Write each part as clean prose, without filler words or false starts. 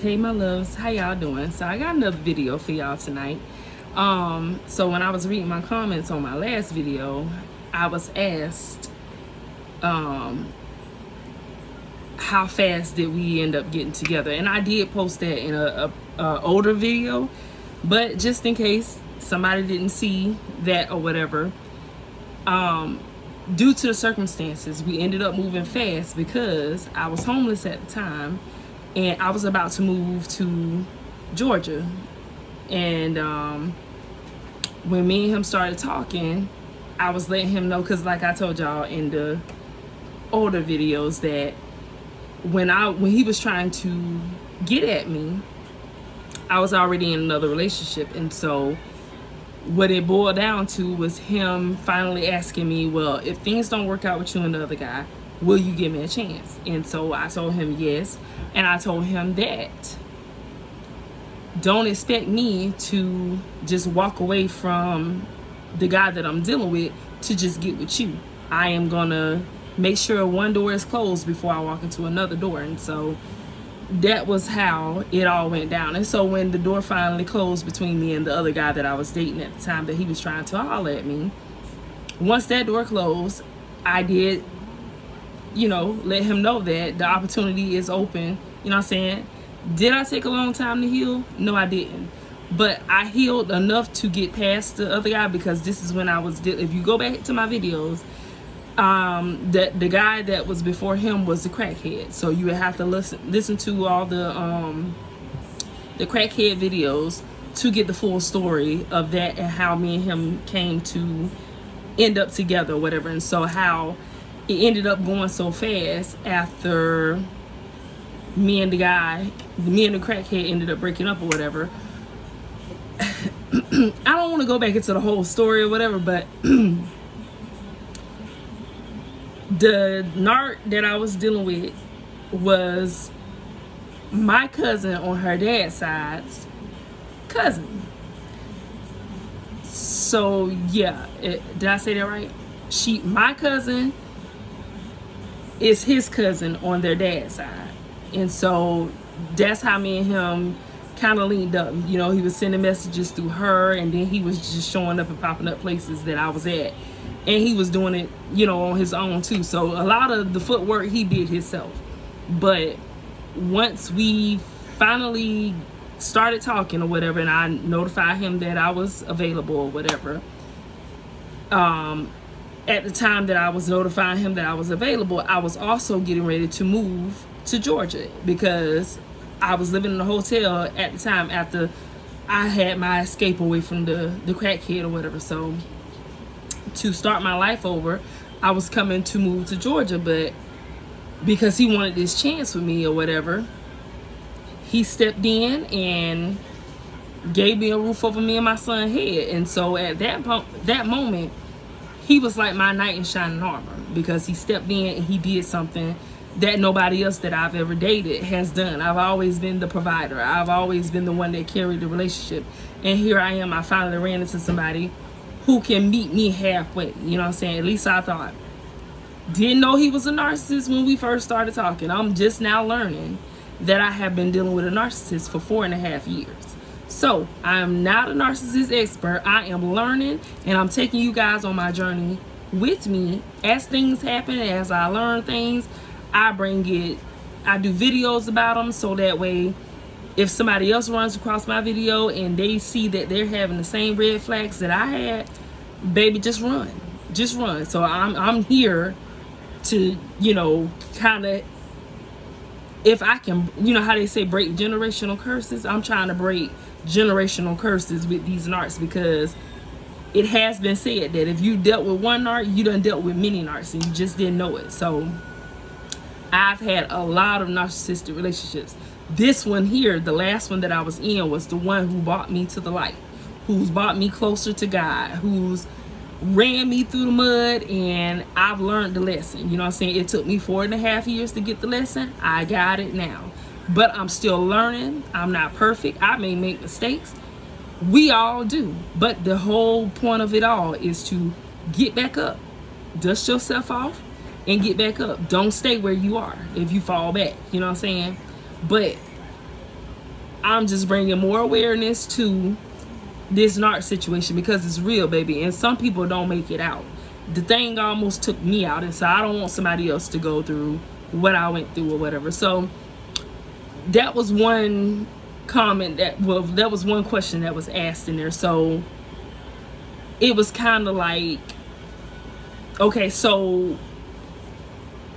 Hey my loves, how y'all doing? So I got another video for y'all tonight. So when I was reading my comments on my last video, I was asked how fast did we end up getting together, and I did post that in a older video, but just in case somebody didn't see that or whatever, due to the circumstances, we ended up moving fast because I was homeless at the time and I was about to move to Georgia. And when me and him started talking, I was letting him know, because like I told y'all in the older videos, that when he was trying to get at me, I was already in another relationship. And so what it boiled down to was him finally asking me, well, if things don't work out with you and the other guy, will you give me a chance? And so I told him yes. And I told him that don't expect me to just walk away from the guy that I'm dealing with to just get with you. I am gonna make sure one door is closed before I walk into another door. And so that was how it all went down. And so when the door finally closed between me and the other guy that I was dating at the time, that he was trying to holler at me, once that door closed, I did, let him know that the opportunity is open. You know what I'm saying? Did I take a long time to heal? No, I didn't. But I healed enough to get past the other guy, because this is when I was, if you go back to my videos, the guy that was before him was the crackhead. So you would have to listen to all the crackhead videos to get the full story of that, and how me and him came to end up together or whatever. And so how it ended up going so fast after me and the crackhead ended up breaking up or whatever. I don't want to go back into the whole story or whatever, but the narc that I was dealing with was my cousin on her dad's side's cousin. So yeah, did I say that right? My cousin is his cousin on their dad's side. And so that's how me and him kind of linked up. He was sending messages through her, and then he was just showing up and popping up places that I was at. And he was doing it, on his own too. So a lot of the footwork he did himself. But once we finally started talking or whatever, and I notified him that I was available or whatever, at the time that I was notifying him that I was available, I was also getting ready to move to Georgia, because I was living in a hotel at the time after I had my escape away from the crackhead or whatever. So to start my life over, I was coming to move to Georgia, but because he wanted this chance with me or whatever, he stepped in and gave me a roof over me and my son's head. And so at that moment, he was like my knight in shining armor, because he stepped in and he did something that nobody else that I've ever dated has done. I've always been the provider. I've always been the one that carried the relationship. And here I am, I finally ran into somebody who can meet me halfway. You know what I'm saying? At least I thought. Didn't know he was a narcissist when we first started talking. I'm just now learning that I have been dealing with a narcissist for 4.5 years. So I am not a narcissist expert. I am learning, and I'm taking you guys on my journey with me as things happen. As I learn things, I do videos about them, so that way if somebody else runs across my video and they see that they're having the same red flags that I had, baby, just run. So I'm here to, kind of, if I can, how they say break generational curses, I'm trying to break generational curses with these narcs, because it has been said that if you dealt with one narc, you done dealt with many narcs and you just didn't know it. So I've had a lot of narcissistic relationships. This one here, the last one that I was in, was the one who brought me to the light, who's brought me closer to God, who's ran me through the mud, and I've learned the lesson. You know what I'm saying? It took me 4.5 years to get the lesson. I got it now. But I'm still learning. I'm not perfect. I may make mistakes. We all do. But the whole point of it all is to get back up. Dust yourself off and get back up. Don't stay where you are if you fall back. You know what I'm saying? But I'm just bringing more awareness to this narc situation because it's real, baby, and some people don't make it out. The thing almost took me out, and so I don't want somebody else to go through what I went through or whatever. So that was one comment that was one question that was asked in there. So it was kind of like, okay, so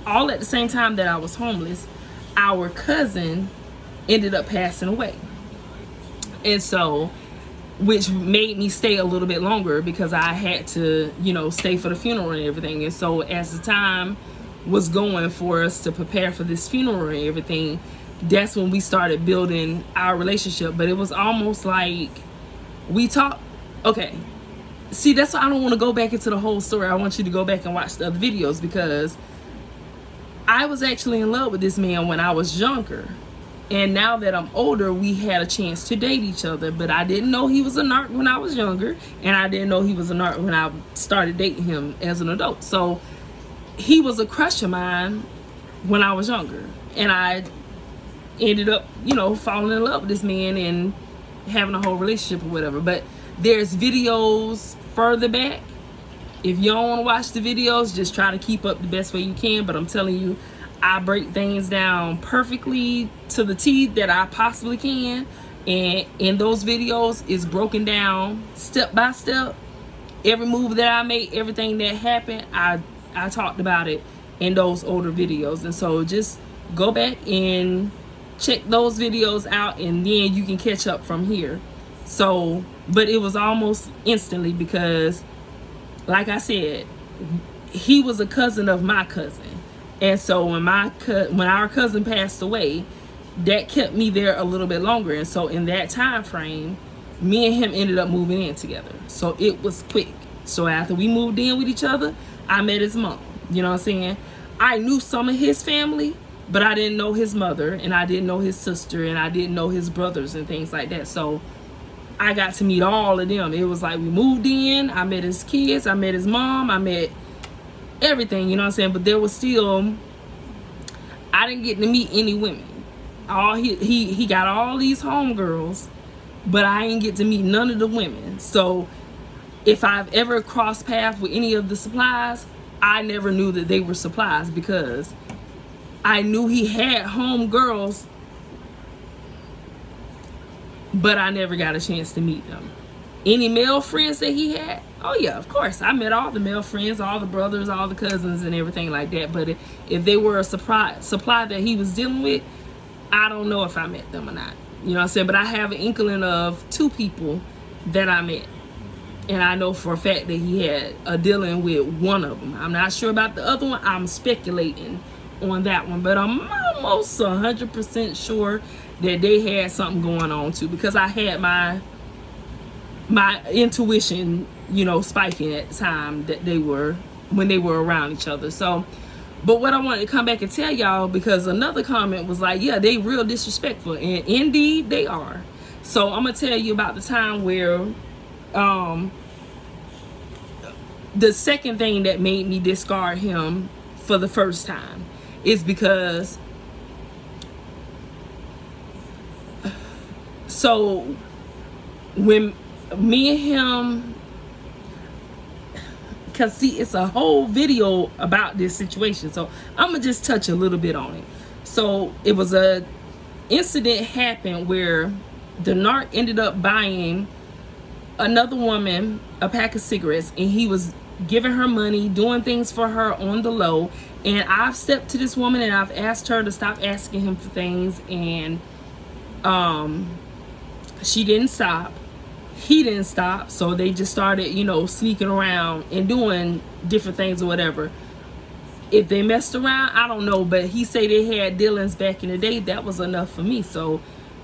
all at the same time that I was homeless, our cousin ended up passing away. And so, which made me stay a little bit longer because I had to, stay for the funeral and everything. And so as the time was going for us to prepare for this funeral and everything, that's when we started building our relationship. But it was almost like we talked. Okay, see, that's why I don't want to go back into the whole story. I want you to go back and watch the other videos, because I was actually in love with this man when I was younger. And now that I'm older, we had a chance to date each other. But I didn't know he was a narc when I was younger. And I didn't know he was a narc when I started dating him as an adult. So he was a crush of mine when I was younger. And I ended up, falling in love with this man and having a whole relationship or whatever. But there's videos further back. If you don't want to watch the videos, just try to keep up the best way you can. But I'm telling you, I break things down perfectly to the T that I possibly can. And in those videos, it's broken down step by step. Every move that I made, everything that happened, I talked about it in those older videos. And so just go back and check those videos out, and then you can catch up from here. So, but it was almost instantly because, like I said, he was a cousin of my cousin. And so when our cousin passed away, that kept me there a little bit longer. And so in that time frame, me and him ended up moving in together. So it was quick. So after we moved in with each other, I met his mom. You know what I'm saying? I knew some of his family, but I didn't know his mother, and I didn't know his sister, and I didn't know his brothers and things like that. So I got to meet all of them. It was like we moved in, I met his kids, I met his mom, I met everything, you know what I'm saying? But there was still, I didn't get to meet any women. He got all these homegirls, but I didn't get to meet none of the women. So if I've ever crossed paths with any of the supplies, I never knew that they were supplies, because I knew he had homegirls, but I never got a chance to meet them. Any male friends that he had, oh yeah, of course, I met all the male friends, all the brothers, all the cousins and everything like that. But if they were a supply that he was dealing with, I don't know if I met them or not. You know what I'm saying? But I have an inkling of 2 people that I met, and I know for a fact that he had a dealing with one of them. I'm not sure about the other one. I'm speculating on that one, but I'm almost 100% sure that they had something going on too, because I had my intuition, spiking at the time that when they were around each other. So, but what I wanted to come back and tell y'all, because another comment was like, yeah, they real disrespectful, and indeed they are. So I'm gonna tell you about the time where the second thing that made me discard him for the first time is because, so when me and him, because see, it's a whole video about this situation, so I'm gonna just touch a little bit on it. So it was a incident happened where the narc ended up buying another woman a pack of cigarettes, and he was giving her money, doing things for her on the low. And I've stepped to this woman and I've asked her to stop asking him for things, and she didn't stop. He didn't stop. So they just started, sneaking around and doing different things or whatever. If they messed around, I don't know, but he said they had dealings back in the day. That was enough for me. So,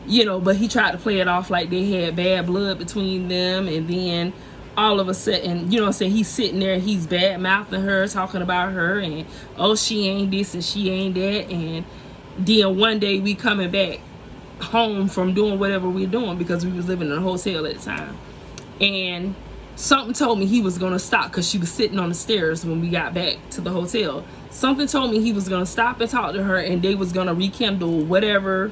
but he tried to play it off like they had bad blood between them, and then all of a sudden, he's sitting there, he's bad mouthing her, talking about her, and oh, she ain't this and she ain't that. And then one day we coming back home from doing whatever we're doing, because we was living in a hotel at the time, and something told me he was gonna stop, because she was sitting on the stairs when we got back to the hotel. Something told me he was gonna stop and talk to her, and they was gonna rekindle whatever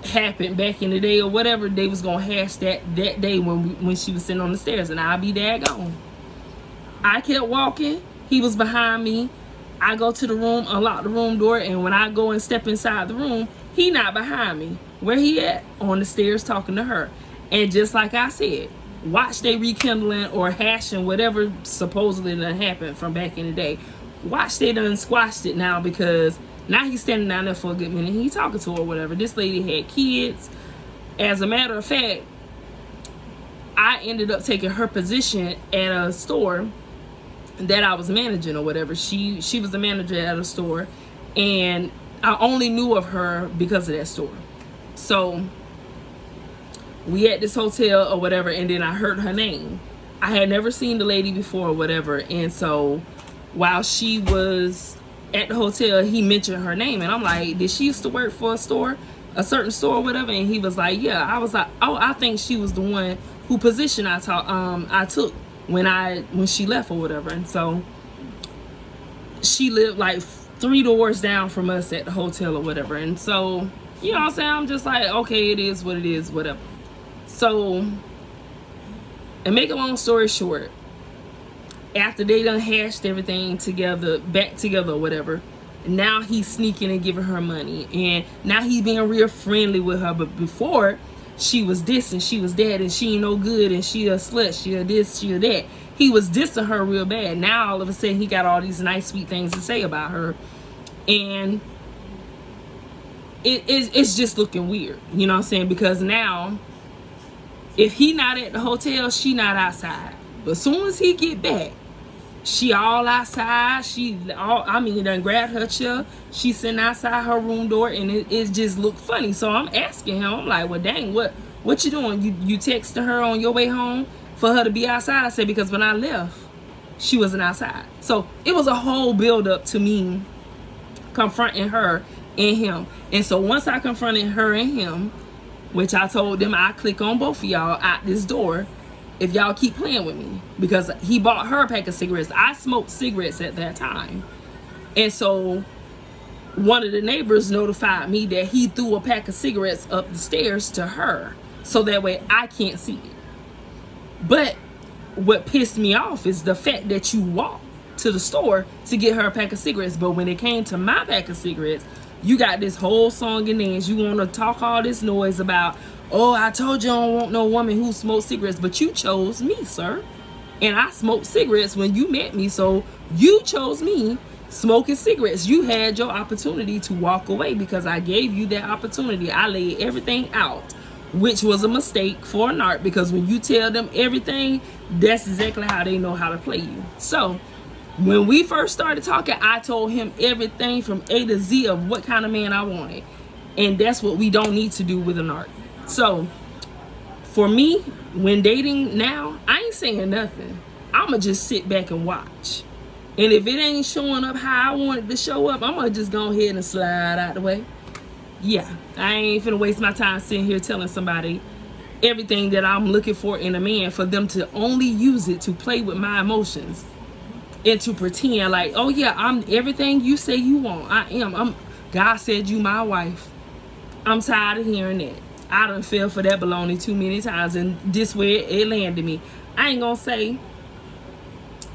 happened back in the day or whatever, they was gonna hash that day when she was sitting on the stairs, and I'll be daggone. I kept walking. He was behind me. I go to the room, unlock the room door, and when I go and step inside the room, he not behind me. Where he at? On the stairs talking to her. And just like I said, watch they rekindling or hashing whatever supposedly done happened from back in the day. Watch they done squashed it now, because now he's standing down there for a good minute. He talking to her or whatever. This lady had kids. As a matter of fact, I ended up taking her position at a store that I was managing or whatever. She was the manager at a store, and I only knew of her because of that store. So we at this hotel or whatever, and then I heard her name. I had never seen the lady before or whatever, and so while she was at the hotel, he mentioned her name, and I'm like, did she used to work for a store, a certain store or whatever? And he was like, yeah. I was like, oh, I think she was the one who position I took when she left or whatever. And so she lived like 3 doors down from us at the hotel or whatever. And so, you know what I'm saying, I'm just like, okay, it is what it is, whatever. So, and make a long story short, after they done hashed everything together, back together or whatever, now he's sneaking and giving her money, and now he's being real friendly with her. But before, she was this and she was that, and she ain't no good, and she a slut, she a this, she a that. He was dissing her real bad. Now all of a sudden he got all these nice sweet things to say about her, and it's just looking weird, you know what I'm saying? Because now if he not at the hotel, she not outside. But as soon as he get back, she all outside. Done grabbed her chair. She sitting outside her room door, and it just looked funny. So I'm asking him, I'm like, well, dang, what you doing? You texting her on your way home for her to be outside? I said, because when I left, she wasn't outside. So it was a whole build up to me confronting her and him. And so once I confronted her and him, which I told them I click on both of y'all out this door if y'all keep playing with me, because he bought her a pack of cigarettes. I smoked cigarettes at that time, and so one of the neighbors notified me that he threw a pack of cigarettes up the stairs to her, so that way I can't see it. But what pissed me off is the fact that you walked to the store to get her a pack of cigarettes, but when it came to my pack of cigarettes, you got this whole song and dance. You want to talk all this noise about, oh, I told you I don't want no woman who smokes cigarettes, but you chose me, sir. And I smoked cigarettes when you met me, so you chose me smoking cigarettes. You had your opportunity to walk away because I gave you that opportunity. I laid everything out, which was a mistake for a narc, because when you tell them everything, that's exactly how they know how to play you. So when we first started talking, I told him everything from A to Z of what kind of man I wanted. And that's what we don't need to do with a narc. So for me, when dating now, I ain't saying nothing. I'ma just sit back and watch. And if it ain't showing up how I want it to show up, I'm gonna just go ahead and slide out the way. Yeah, I ain't finna waste my time sitting here telling somebody everything that I'm looking for in a man for them to only use it to play with my emotions and to pretend like, oh yeah, I'm everything you say you want. I am. God said you my wife. I'm tired of hearing that. I done fell for that baloney too many times, and this way it landed me. I ain't gonna say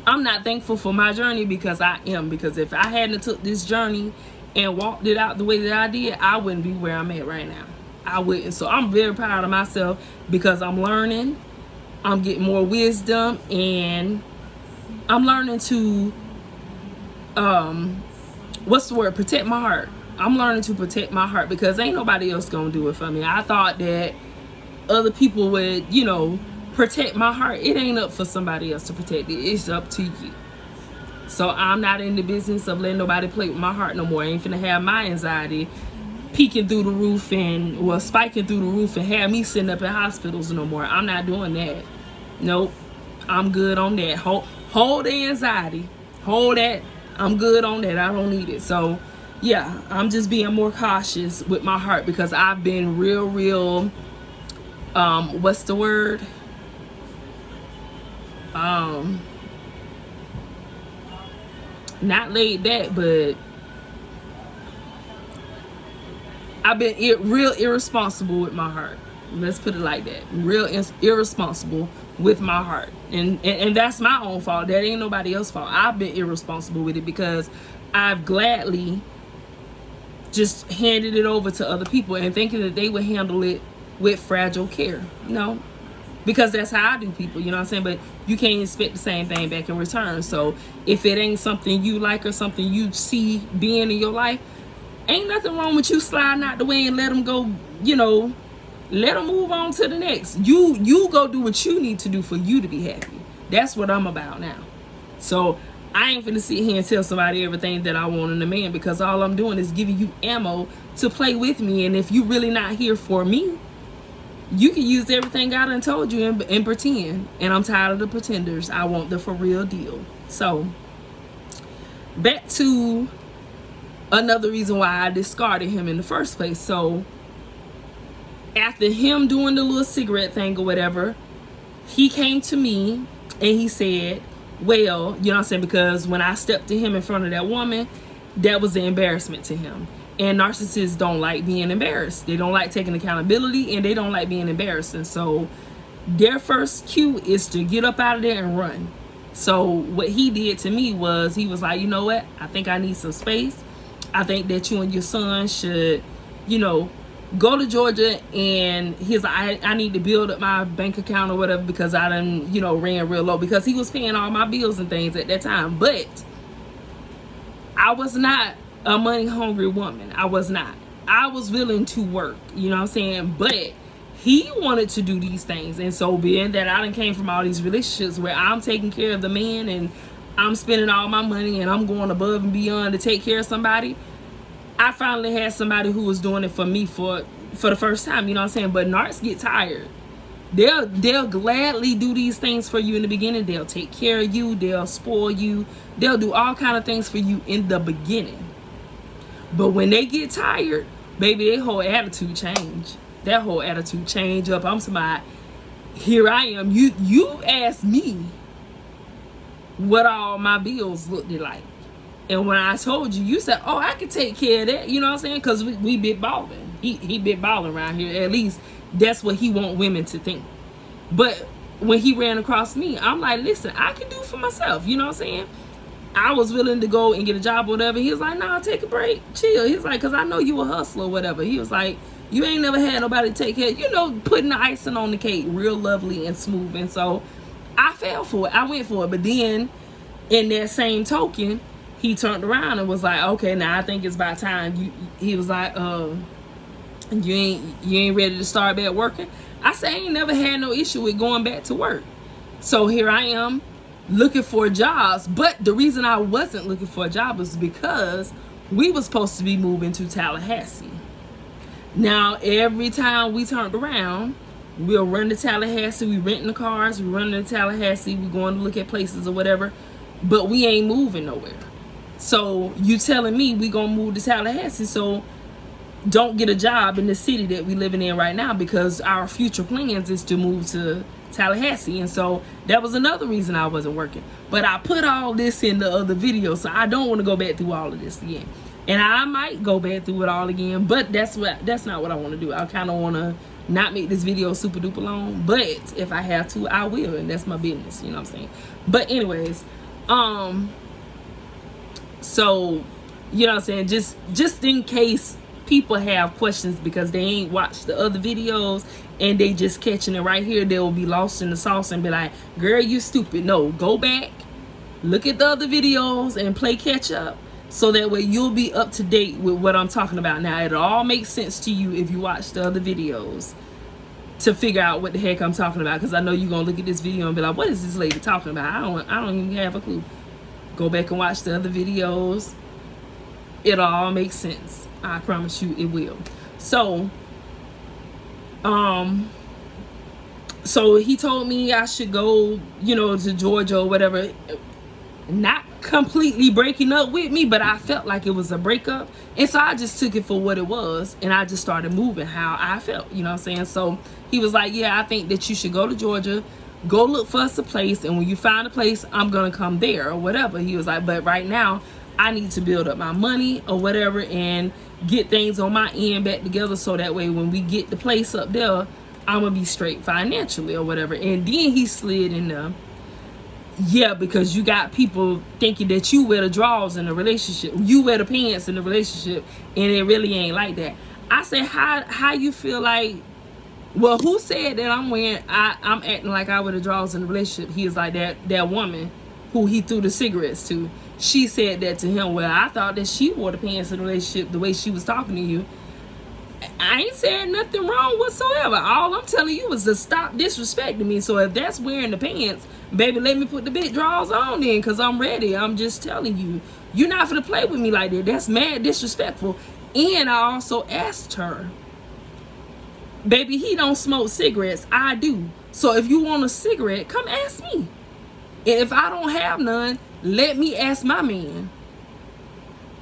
I'm not thankful for my journey, because I am. Because if I hadn't took this journey and walked it out the way that I did, I wouldn't be where I'm at right now. I wouldn't. So I'm very proud of myself, because I'm learning. I'm getting more wisdom, and I'm learning to protect my heart. I'm learning to protect my heart, because ain't nobody else gonna do it for me. I thought that other people would, protect my heart. It ain't up for somebody else to protect it. It's up to you. So I'm not in the business of letting nobody play with my heart no more. I ain't finna have my anxiety peeking through the roof spiking through the roof and have me sitting up in hospitals no more. I'm not doing that. Nope. I'm good on that. Hold the anxiety. Hold that. I'm good on that. I don't need it. So yeah, I'm just being more cautious with my heart, because I've been real what's the word? Not laid back, but I've been real irresponsible with my heart. Let's put it like that. Real irresponsible with my heart. And that's my own fault. That ain't nobody else's fault. I've been irresponsible with it because I've gladly just handed it over to other people and thinking that they would handle it with fragile care. No, because that's how I do people, you know what I'm saying? But you can't expect the same thing back in return. So if it ain't something you like or something you see being in your life, ain't nothing wrong with you sliding out the way and let them go, you know, let them move on to the next. You go do what you need to do for you to be happy. That's what I'm about now. So I ain't finna sit here and tell somebody everything that I want in a man, because all I'm doing is giving you ammo to play with me. And if you really not here for me, you can use everything I done told you and pretend. And I'm tired of the pretenders. I want the for real deal. So back to another reason why I discarded him in the first place. So after him doing the little cigarette thing or whatever, he came to me and he said, well, you know what I'm saying, because when I stepped to him in front of that woman, that was an embarrassment to him. And narcissists don't like being embarrassed. They don't like taking accountability, and they don't like being embarrassed. And so their first cue is to get up out of there and run. So what he did to me was, he was like, you know what, I think I need some space. I think that you and your son should, you know, go to Georgia. And he's like, I need to build up my bank account or whatever, because I done, you know, ran real low, because he was paying all my bills and things at that time. But I was not a money hungry woman. I was not. I was willing to work, you know what I'm saying? But he wanted to do these things. And so being that I done came from all these relationships where I'm taking care of the man and I'm spending all my money and I'm going above and beyond to take care of somebody, I finally had somebody who was doing it for me for the first time, you know what I'm saying? But narcs get tired. They'll gladly do these things for you in the beginning. They'll take care of you. They'll spoil you. They'll do all kind of things for you in the beginning. But when they get tired, baby, their whole attitude change. That whole attitude change up. I'm somebody, here I am. You asked me what all my bills looked like. And when I told you, you said, oh, I could take care of that. You know what I'm saying? Because we big balling. He big balling around here. At least that's what he want women to think. But when he ran across me, I'm like, listen, I can do for myself. You know what I'm saying? I was willing to go and get a job or whatever. He was like, nah, take a break. Chill. He's like, because I know you a hustler or whatever. He was like, you ain't never had nobody take care. You know, putting the icing on the cake real lovely and smooth. And so I fell for it. I went for it. But then in that same token, he turned around and was like, okay, now I think it's about time. He was like, you ain't ready to start back working? I said, I ain't never had no issue with going back to work. So here I am looking for jobs. But the reason I wasn't looking for a job was because we was supposed to be moving to Tallahassee. Now, every time we turned around, we'll run to Tallahassee. We renting the cars. We running to Tallahassee. We going to look at places or whatever. But we ain't moving nowhere. So you telling me we gonna move to Tallahassee, so don't get a job in the city that we living in right now, because our future plans is to move to Tallahassee. And so that was another reason I wasn't working. But I put all this in the other video, so I don't want to go back through all of this again. And I might go back through it all again, but that's not what I want to do. I kind of want to not make this video super duper long, but if I have to, I will, and that's my business, you know what I'm saying? But anyways, so, you know what I'm saying, just in case people have questions because they ain't watched the other videos and they just catching it right here, they'll be lost in the sauce and be like, girl, you stupid. No, go back, look at the other videos and play catch up, so that way you'll be up to date with what I'm talking about. Now, it all makes sense to you if you watch the other videos to figure out what the heck I'm talking about, because I know you're gonna look at this video and be like, what is this lady talking about? I don't even have a clue. Go back and watch the other videos. It'll all make sense. I promise you it will. So, so he told me I should go, you know, to Georgia or whatever. Not completely breaking up with me, but I felt like it was a breakup. And so I just took it for what it was. And I just started moving how I felt, you know what I'm saying? So he was like, yeah, I think that you should go to Georgia. Go look for us a place, and when you find a place, I'm gonna come there or whatever. He was like, but right now I need to build up my money or whatever and get things on my end back together, so that way when we get the place up there, I'm gonna be straight financially or whatever. And then he slid in there, yeah, because you got people thinking that you wear the drawers in a relationship, you wear the pants in the relationship, and it really ain't like that. I said, how you feel like, well, who said that I'm acting like I wear the drawers in the relationship? He was like, that woman who he threw the cigarettes to, she said that to him. Well, I thought that she wore the pants in the relationship the way she was talking to you. I ain't saying nothing wrong whatsoever. All I'm telling you is to stop disrespecting me. So if that's wearing the pants, baby, let me put the big drawers on then, because I'm ready. I'm just telling you, you're not gonna play with me like that. That's mad disrespectful. And I also asked her, baby, he don't smoke cigarettes. I do. So if you want a cigarette, come ask me. And if I don't have none, let me ask my man.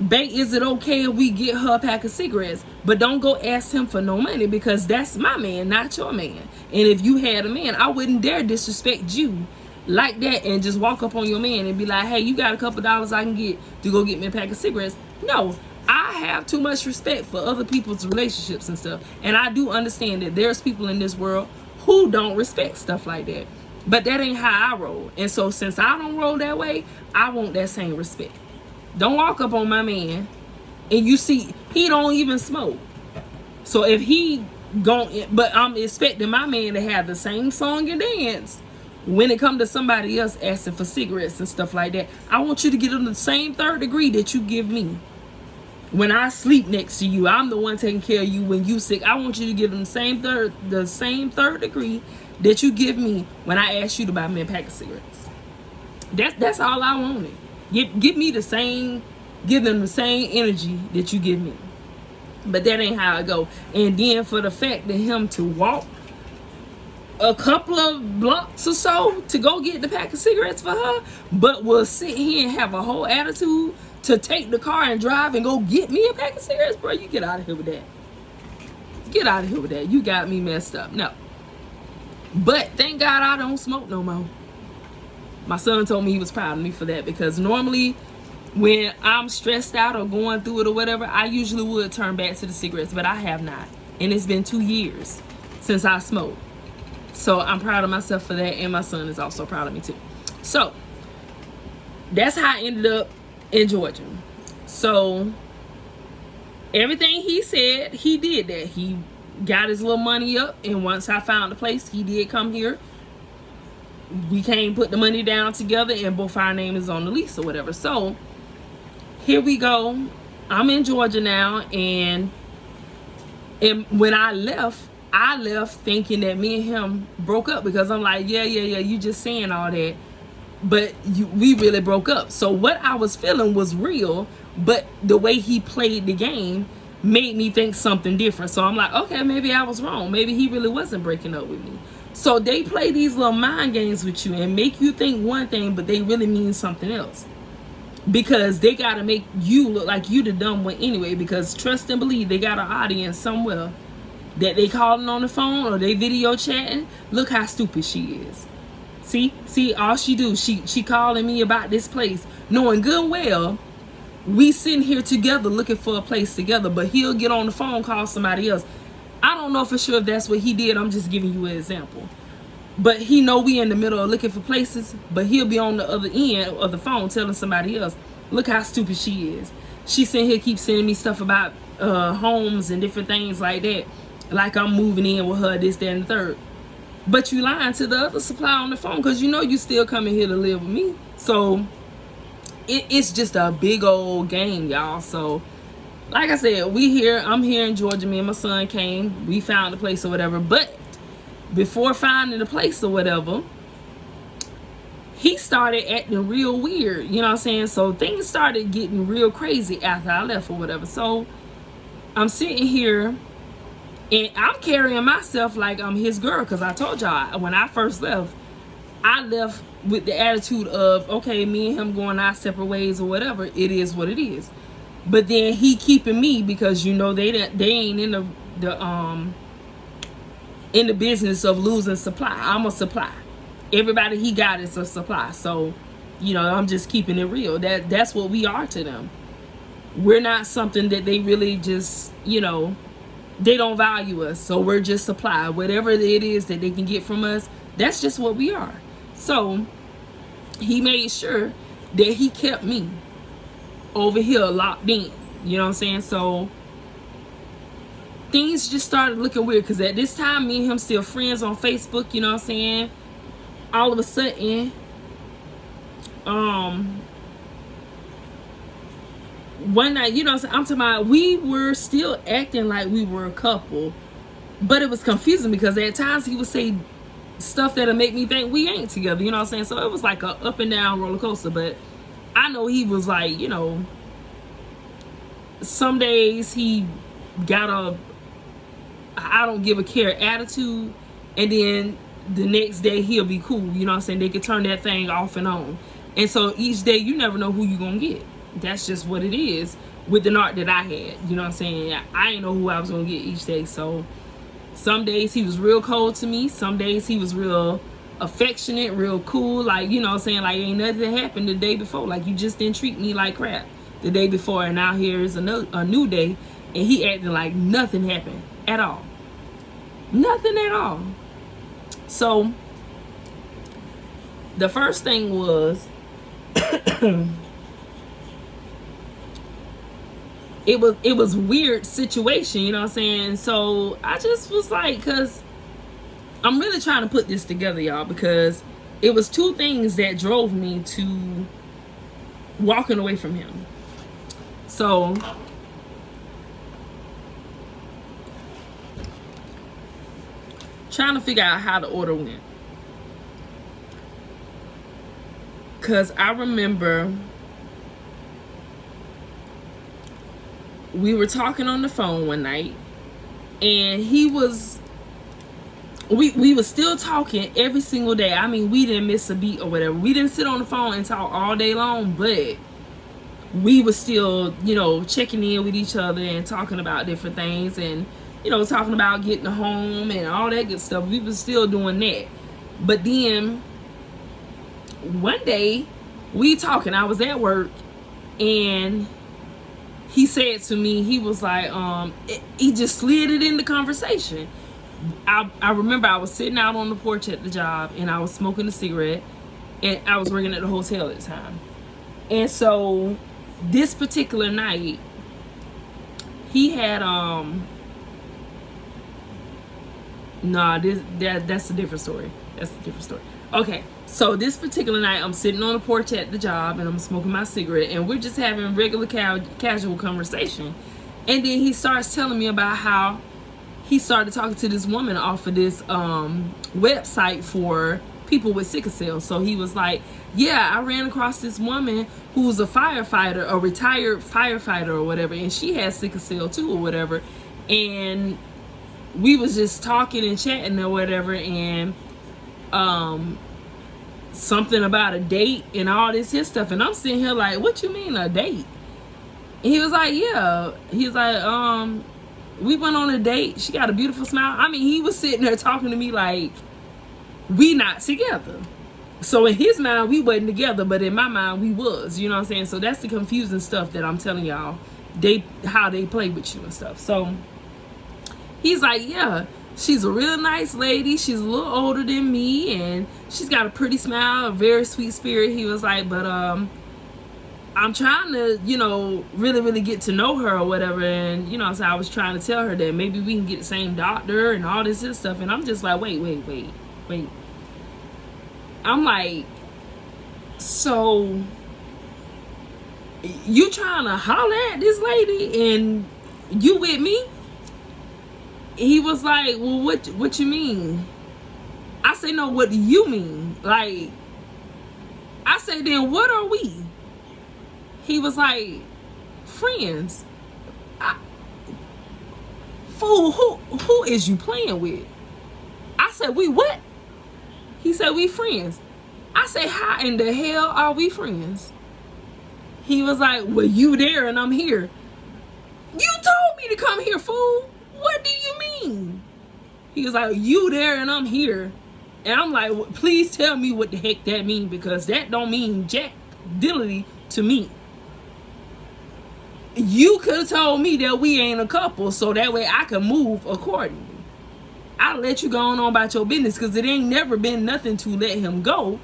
Babe, is it okay if we get her a pack of cigarettes? But don't go ask him for no money, because that's my man, not your man. And if you had a man, I wouldn't dare disrespect you like that and just walk up on your man and be like, hey, you got a couple dollars I can get to go get me a pack of cigarettes? No, I have too much respect for other people's relationships and stuff. And I do understand that there's people in this world who don't respect stuff like that. But that ain't how I roll. And so since I don't roll that way, I want that same respect. Don't walk up on my man and you see he don't even smoke. So if he but I'm expecting my man to have the same song and dance when it comes to somebody else asking for cigarettes and stuff like that. I want you to get them the same third degree that you give me. When I sleep next to you, I'm the one taking care of you when you sick. I want you to give them the same third degree that you give me when I ask you to buy me a pack of cigarettes. That's all I wanted. Give me the same, give them the same energy that you give me. But that ain't how it go. And then for the fact that him to walk a couple of blocks or so to go get the pack of cigarettes for her, but will sit here and have a whole attitude to take the car and drive and go get me a pack of cigarettes, bro, you get out of here with that. Get out of here with that. You got me messed up. No. But thank God I don't smoke no more. My son told me he was proud of me for that, because normally when I'm stressed out or going through it or whatever, I usually would turn back to the cigarettes, but I have not. And it's been 2 years since I smoked. So I'm proud of myself for that, and my son is also proud of me too. So that's how I ended up in Georgia. So everything he said, he did that. He got his little money up, and once I found the place, he did come here. We came, put the money down together, and both our names is on the lease or whatever. So here we go. I'm in Georgia now, and when I left thinking that me and him broke up, because I'm like, yeah, you just saying all that, but we really broke up. So what I was feeling was real, but the way he played the game made me think something different. So I'm like, okay, maybe I was wrong. Maybe he really wasn't breaking up with me. So they play these little mind games with you and make you think one thing, but they really mean something else, because they got to make you look like you the dumb one anyway, because trust and believe, they got an audience somewhere that they calling on the phone or they video chatting. Look how stupid she is. See, all she do, she calling me about this place, knowing good well we sitting here together looking for a place together, but he'll get on the phone, call somebody else. I don't know for sure if that's what he did. I'm just giving you an example. But he know we in the middle of looking for places, but he'll be on the other end of the phone telling somebody else. Look how stupid she is. She sitting here keep sending me stuff about homes and different things like that, like I'm moving in with her, this, that, and the third. But you lying to the other supply on the phone, because you know you still coming here to live with me. So it's just a big old game, y'all. So like I said, I'm here in Georgia. Me and my son came. We found the place or whatever. But before finding the place or whatever, he started acting real weird. You know what I'm saying? So things started getting real crazy after I left or whatever. So I'm sitting here and I'm carrying myself like I'm his girl, because I told y'all when I first left, I left with the attitude of, okay, me and him going our separate ways or whatever. It is what it is. But then he keeping me, because you know they ain't in the business of losing supply. I'm a supply. Everybody he got is a supply. So You know, I'm just keeping it real. That's what we are to them. We're not something that they really just, you know, they don't value us. So we're just supply. Whatever it is that they can get from us, that's just what we are. So he made sure that he kept me over here locked in. You know what I'm saying? So things just started looking weird, because at this time, me and him still friends on Facebook. You know what I'm saying? All of a sudden, one night, you know what I'm talking about, we were still acting like we were a couple, but it was confusing because at times he would say stuff that'll make me think we ain't together. You know what I'm saying? So it was like a up and down roller coaster. But I know he was like, you know, some days he got a I don't give a care attitude, and then the next day he'll be cool. You know what I'm saying? They could turn that thing off and on. And so each day you never know who you gonna get. That's just what it is with the narc that I had. You know what I'm saying? I didn't know who I was gonna get each day. So some days he was real cold to me. Some days he was real affectionate, real cool. Like, you know what I'm saying? Like, ain't nothing happened the day before. Like, you just didn't treat me like crap the day before. And now here's a new day, and he acting like nothing happened at all. Nothing at all. So the first thing was it was weird situation, you know what I'm saying? So I just was like, because I'm really trying to put this together, y'all, because it was two things that drove me to walking away from him. So trying to figure out how the order went, because I remember we were talking on the phone one night, and we was still talking every single day. I mean, we didn't miss a beat or whatever. We didn't sit on the phone and talk all day long, but we were still, you know, checking in with each other and talking about different things, and, you know, talking about getting home and all that good stuff. We was still doing that. But then one day we talking, I was at work, and he said to me, he was like, he just slid it in the conversation. I remember I was sitting out on the porch at the job, and I was smoking a cigarette, and I was working at the hotel at the time. And so this particular night, he had that's a different story. That's a different story. Okay, so this particular night, I'm sitting on the porch at the job, and I'm smoking my cigarette, and we're just having regular casual conversation. And then he starts telling me about how he started talking to this woman off of this website for people with sickle cell. So he was like, yeah, I ran across this woman who was a firefighter, a retired firefighter or whatever, and she has sickle cell too or whatever. And we was just talking and chatting or whatever, and something about a date and all this his stuff. And I'm sitting here like, what you mean a date? And he was like, yeah. He was like, we went on a date. She got a beautiful smile. I mean, he was sitting there talking to me like we not together. So in his mind, we wasn't together, but in my mind, we was. You know what I'm saying? So that's the confusing stuff that I'm telling y'all. How they play with you and stuff. So he's like, yeah, she's a real nice lady. She's a little older than me, and she's got a pretty smile, a very sweet spirit. He was like, but I'm trying to, you know, really get to know her or whatever. And, you know, so I was trying to tell her that maybe we can get the same doctor and all this stuff. And I'm just like, wait. I'm like, so you trying to holler at this lady and you with me? He was like, well, what you mean? I say, no, what do you mean? Like, I say, then what are we? He was like, friends. Fool, who is you playing with? I said, we what? He said, we friends. I say, how in the hell are we friends? He was like, well, you there and I'm here. You told me to come here, fool. What do you mean? He was like, you there and I'm here. And I'm like, please tell me what the heck that means, because that don't mean jack diddly to me. You could have told me that we ain't a couple, so that way I can move accordingly. I'll let you go on about your business, because it ain't never been nothing to let him go.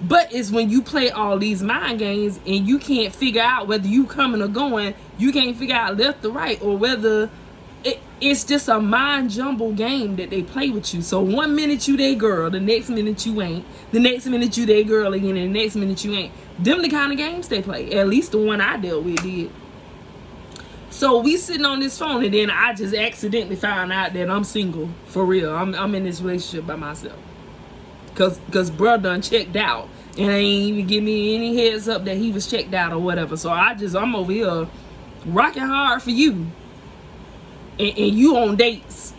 But it's when you play all these mind games and you can't figure out whether you coming or going. You can't figure out left or right, or whether it's just a mind jumble game that they play with you. So one minute you they girl, the next minute you ain't. The next minute you they girl again, and the next minute you ain't. Them the kind of games they play. At least the one I dealt with did. So we sitting on this phone, and then I just accidentally found out that I'm single for real. I'm in this relationship by myself. Cause bruh done checked out, and ain't even give me any heads up that he was checked out or whatever. So I'm over here rocking hard for you, and you on dates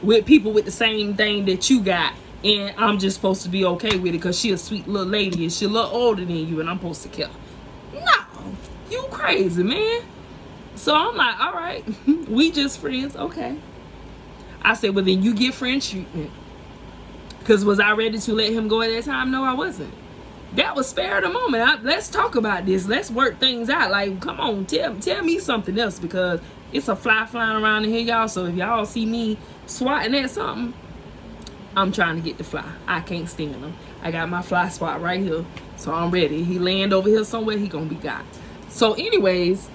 with people with the same thing that you got, and I'm just supposed to be okay with it because she a sweet little lady and she a little older than you, and I'm supposed to care. No, you crazy, man. So I'm like, all right, we just friends, okay. I said, well, then you get friend treatment. Because was I ready to let him go at that time? No, I wasn't. That was spare of the moment. Let's talk about this. Let's work things out. Like, come on, tell me something else, because it's a fly flying around in here, y'all. So if y'all see me swatting at something, I'm trying to get the fly. I can't stand them. I got my fly swat right here, so I'm ready. He land over here somewhere, he gonna be got. So anyways,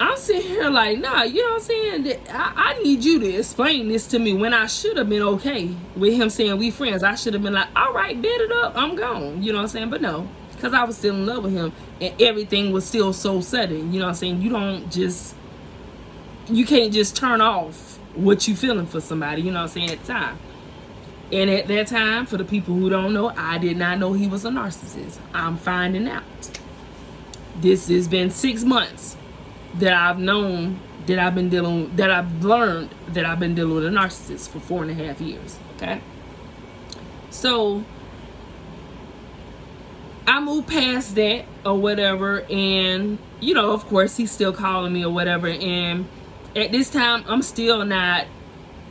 I'm sitting here like, nah, you know what I'm saying? I need you to explain this to me, when I should have been okay with him saying we friends. I should have been like, all right, bet it up, I'm gone. You know what I'm saying? But no, because I was still in love with him, and everything was still so sudden. You know what I'm saying? You can't just turn off what you feeling for somebody, you know what I'm saying, at the time. And at that time, for the people who don't know, I did not know he was a narcissist. I'm finding out. This has been 6 months that I've known that I've learned that I've been dealing with a narcissist for 4.5 years. Okay, so I moved past that or whatever, and you know, of course, he's still calling me or whatever, and at this time, I'm still not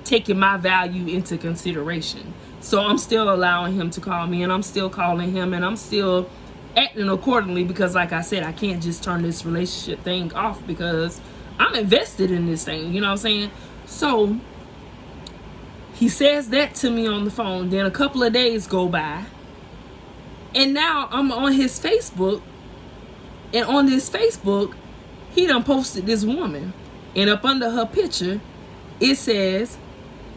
taking my value into consideration. So I'm still allowing him to call me, and I'm still calling him, and I'm still acting accordingly, because like I said, I can't just turn this relationship thing off, because I'm invested in this thing, you know what I'm saying? So he says that to me on the phone. Then a couple of days go by, and now I'm on his Facebook, and on this Facebook he done posted this woman, and up under her picture it says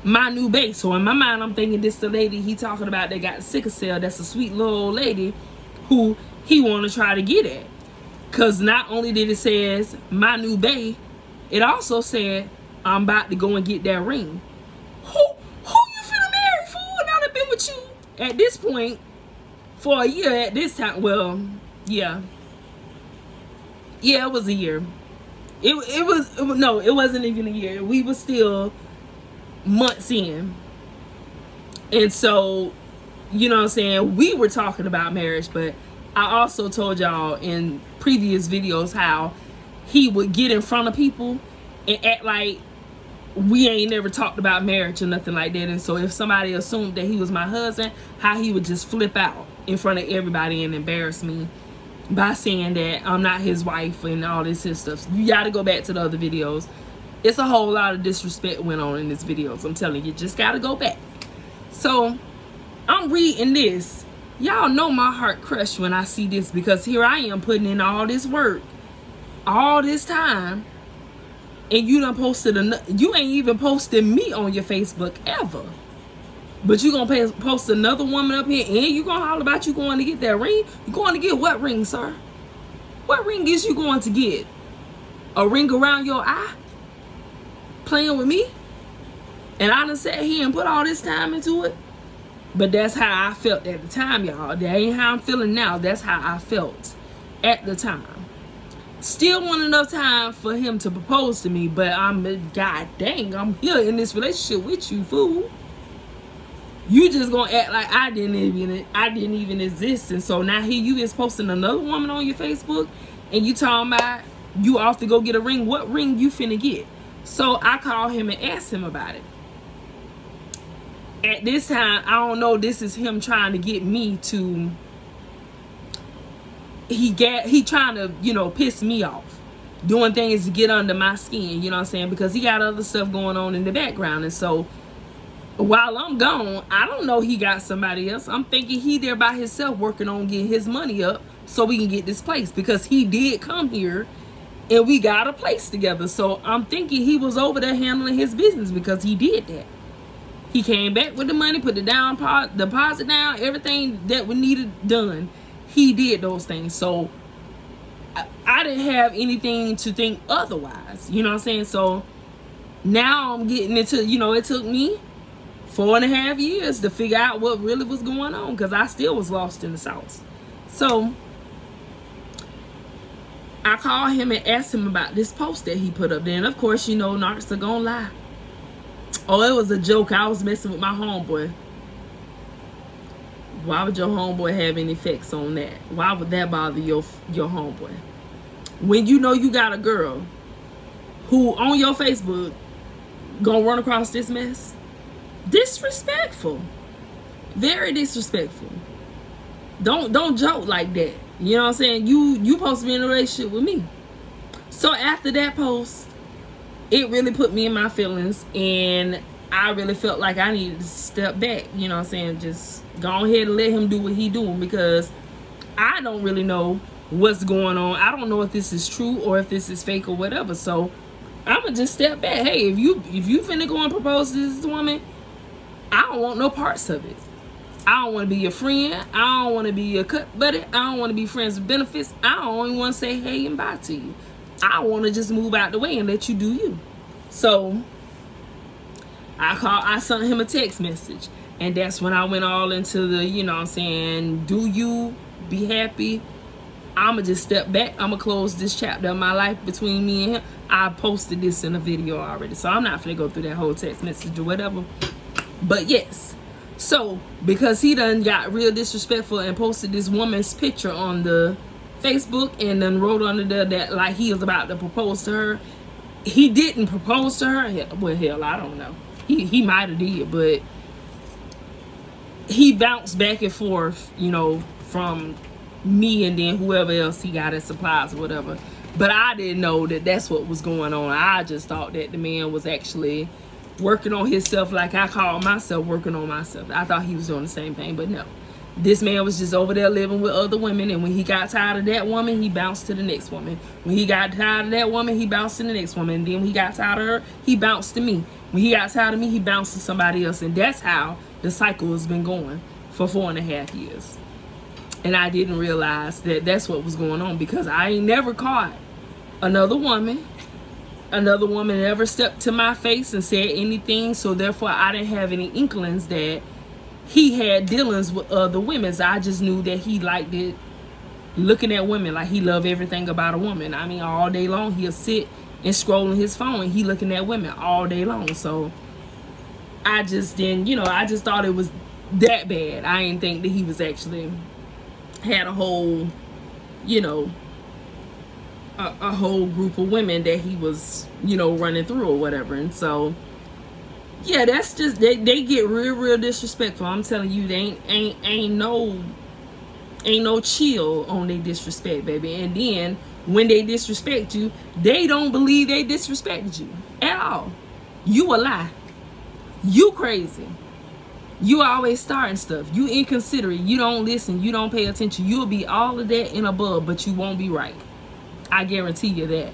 my new bae. So in my mind, I'm thinking this the lady he talking about that got sickle cell. That's a sweet little old lady who he want to try to get at. Because not only did it says my new bae, it also said I'm about to go and get that ring. Who you finna marry, fool? And I've been with you at this point for a year at this time. Well, yeah, it was a year. It wasn't even a year. We were still months in. And so, you know what I'm saying, we were talking about marriage, but I also told y'all in previous videos how he would get in front of people and act like we ain't never talked about marriage or nothing like that. And so if somebody assumed that he was my husband, how he would just flip out in front of everybody and embarrass me by saying that I'm not his wife and all this and stuff. You gotta go back to the other videos. It's a whole lot of disrespect went on in this videos. I'm telling you, just gotta go back. So I'm reading this. Y'all know my heart crushed when I see this, because here I am putting in all this work, all this time, and you done posted you ain't even posted me on your Facebook ever. But you gonna post another woman up here, and you gonna holler about you going to get that ring? You going to get what ring, sir? What ring is you going to get? A ring around your eye? Playing with me? And I done sat here and put all this time into it. But that's how I felt at the time, y'all. That ain't how I'm feeling now. That's how I felt at the time. Still want enough time for him to propose to me, but god dang, I'm here in this relationship with you, fool. You just gonna act like I didn't even exist. And so now here you is posting another woman on your Facebook, and you talking about you off to go get a ring. What ring you finna get? So I called him and asked him about it. at this time, I don't know, this is him trying to get me to, he trying to, you know, piss me off, doing things to get under my skin, you know what I'm saying, because he got other stuff going on in the background. And so while I'm gone, I don't know he got somebody else. I'm thinking he there by himself working on getting his money up so we can get this place, because he did come here and we got a place together. So I'm thinking he was over there handling his business, because he did that. He came back with the money, put the deposit down, everything that we needed done. He did those things. So I didn't have anything to think otherwise. You know what I'm saying? So now I'm getting into, you know, it took me 4.5 years to figure out what really was going on, because I still was lost in the sauce. So I called him and asked him about this post that he put up there. And of course, you know, narcs are gonna lie. Oh, it was a joke. I was messing with my homeboy. Why would your homeboy have any effects on that? Why would that bother your homeboy? When you know you got a girl who on your Facebook gonna run across this mess? Disrespectful. Very disrespectful. Don't joke like that. You know what I'm saying? You supposed to be in a relationship with me. So after that post, it really put me in my feelings, and I really felt like I needed to step back. You know what I'm saying? Just go ahead and let him do what he doing, because I don't really know what's going on. I don't know if this is true or if this is fake or whatever. So I'ma just step back. Hey, if you finna go and propose to this woman, I don't want no parts of it. I don't want to be your friend. I don't want to be your cut buddy. I don't want to be friends with benefits. I don't even want to say hey and bye to you. I want to just move out the way and let you do you. So I sent him a text message, and that's when I went all into the, you know what I'm saying, do you, be happy. I'ma just step back. I'ma close this chapter of my life between me and him. I posted this in a video already, so I'm not gonna go through that whole text message or whatever. But yes, so because he done got real disrespectful and posted this woman's picture on the Facebook and then wrote under there that like he was about to propose to her. He didn't propose to her. Well, hell, I don't know. He might have did, but he bounced back and forth, you know, from me and then whoever else he got as supplies or whatever. But I didn't know that that's what was going on. I just thought that the man was actually working on himself, like I call myself working on myself. I thought he was doing the same thing, but no. This man was just over there living with other women, and when he got tired of that woman, he bounced to the next woman. When he got tired of that woman, he bounced to the next woman. And then when he got tired of her, he bounced to me. When he got tired of me, he bounced to somebody else. And that's how the cycle has been going for 4.5 years. And I didn't realize that that's what was going on, because I ain't never caught another woman ever stepped to my face and said anything. So therefore, I didn't have any inklings that he had dealings with other women. I just knew that he liked it, looking at women, like he loved everything about a woman. I mean, all day long he'll sit and scrolling his phone and he looking at women all day long. So I just didn't, you know, I just thought it was that bad. I didn't think that he was actually had a whole, you know, a whole group of women that he was, you know, running through or whatever. And so yeah, that's just, they get real disrespectful. I'm telling you, they ain't no chill on their disrespect, baby. And then when they disrespect you, they don't believe they disrespected you at all. You a lie. You crazy. You always starting stuff. You inconsiderate. You don't listen. You don't pay attention. You'll be all of that and above, but you won't be right. I guarantee you that.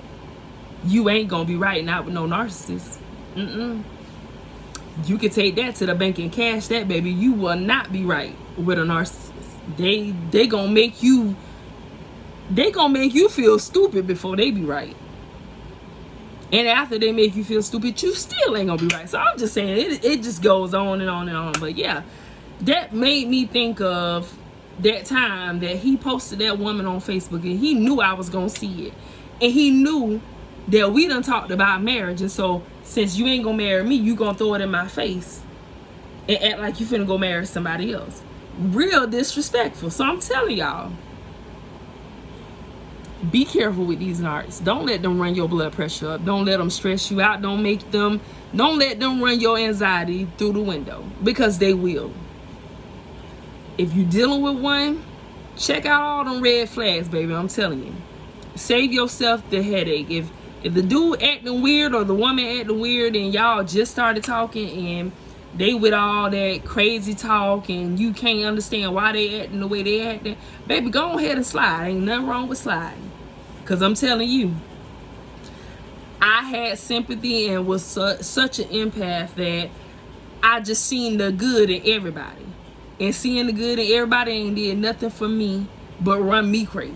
You ain't gonna be right, not with no narcissist. You can take that to the bank and cash that, baby. You will not be right with a narcissist. They gonna make you feel stupid before they be right. And after they make you feel stupid, you still ain't gonna be right. So I'm just saying, it just goes on and on and on. But yeah, that made me think of that time that he posted that woman on Facebook, and he knew I was gonna see it. And he knew that we done talked about marriage. And so since you ain't gonna marry me, you gonna throw it in my face and act like you finna go marry somebody else. Real disrespectful. So I'm telling y'all, Be careful with these narcs. Don't let them run your blood pressure up. Don't let them stress you out. Don't let them run your anxiety through the window, because they will. If you're dealing with one, check out all them red flags, baby. I'm telling you. Save yourself the headache. If the dude acting weird or the woman acting weird and y'all just started talking and they with all that crazy talk and you can't understand why they acting the way they acting, baby, go ahead and slide. Ain't nothing wrong with sliding. Because I'm telling you, I had sympathy and was such an empath that I just seen the good in everybody. And seeing the good in everybody ain't did nothing for me but run me crazy.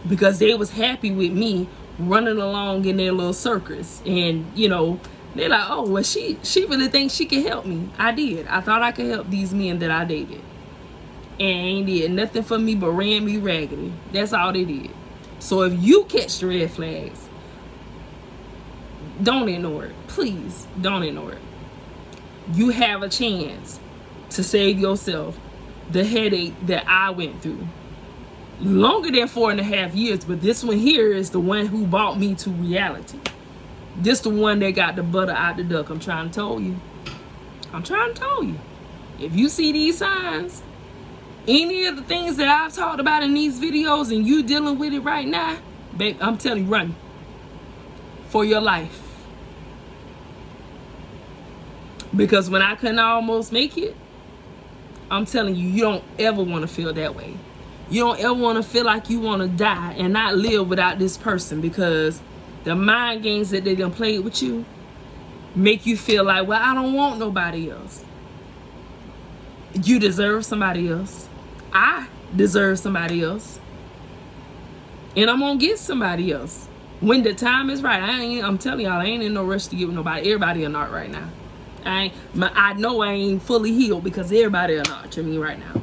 Because they was happy with me running along in their little circus. And, you know, they're like, oh, well, she really thinks she can help me. I did. I thought I could help these men that I dated. And ain't did nothing for me but ran me raggedy. That's all they did. So if you catch the red flags, don't ignore it. Please, don't ignore it. You have a chance to save yourself the headache that I went through. Longer than 4.5 years, but this one here is the one who brought me to reality. This the one that got the butter out the duck. I'm trying to tell you. I'm trying to tell you. If you see these signs, any of the things that I've talked about in these videos and you dealing with it right now, babe, I'm telling you, run for your life. Because when I couldn't almost make it, I'm telling you, you don't ever want to feel that way. You don't ever want to feel like you want to die and not live without this person, because the mind games that they done played with you make you feel like, well, I don't want nobody else. You deserve somebody else. I deserve somebody else. And I'm going to get somebody else when the time is right. I'm telling y'all, I ain't in no rush to get with nobody. Everybody a narc right now. I know I ain't fully healed because everybody a narc to me right now.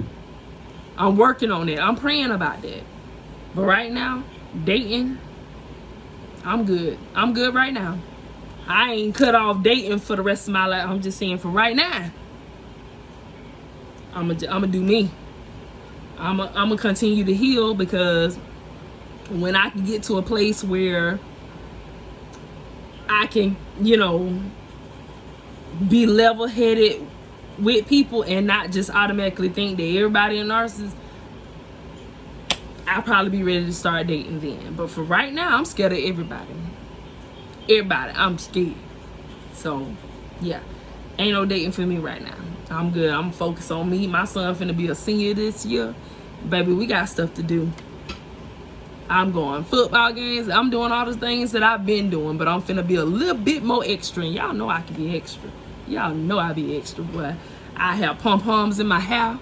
I'm working on it. I'm praying about that. But right now, dating, I'm good. I'm good right now. I ain't cut off dating for the rest of my life. I'm just saying for right now, I'm gonna do me. I'm gonna continue to heal, because when I can get to a place where I can, you know, be level-headed with people and not just automatically think that everybody a narcissist, I'll probably be ready to start dating then. But for right now, I'm scared of everybody. I'm scared. So yeah, ain't no dating for me right now. I'm good. I'm focused on me. My son finna be a senior this year. Baby, we got stuff to do. I'm going football games. I'm doing all the things that I've been doing, but I'm finna be a little bit more extra. And y'all know I can be extra. Y'all know I be extra, boy. I have pom-poms in my hair.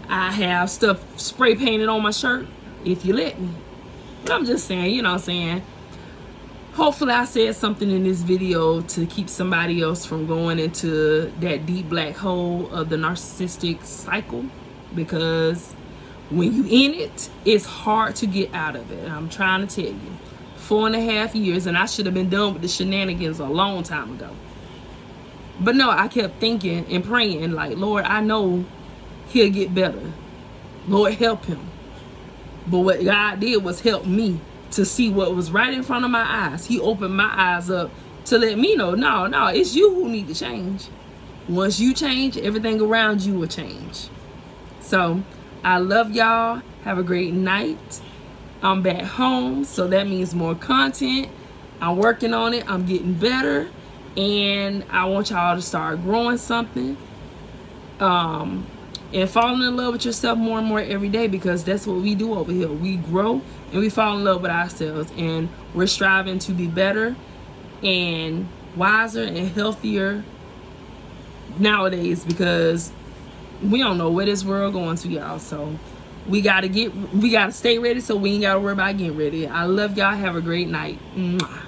I have stuff spray painted on my shirt, if you let me. But I'm just saying, you know what I'm saying? Hopefully I said something in this video to keep somebody else from going into that deep black hole of the narcissistic cycle. Because when you in it, it's hard to get out of it. I'm trying to tell you. 4.5 years, and I should have been done with the shenanigans a long time ago. But no, I kept thinking and praying like, Lord, I know he'll get better. Lord, help him. But what God did was help me to see what was right in front of my eyes. He opened my eyes up to let me know, no, it's you who need to change. Once you change, everything around you will change. So I love y'all. Have a great night. I'm back home, so that means more content. I'm working on it. I'm getting better. And I want y'all to start growing something. And falling in love with yourself more and more every day, because that's what we do over here. We grow and we fall in love with ourselves, and we're striving to be better and wiser and healthier nowadays, because we don't know where this world going to, y'all. So we gotta stay ready, so we ain't gotta worry about getting ready. I love y'all. Have a great night. Mwah.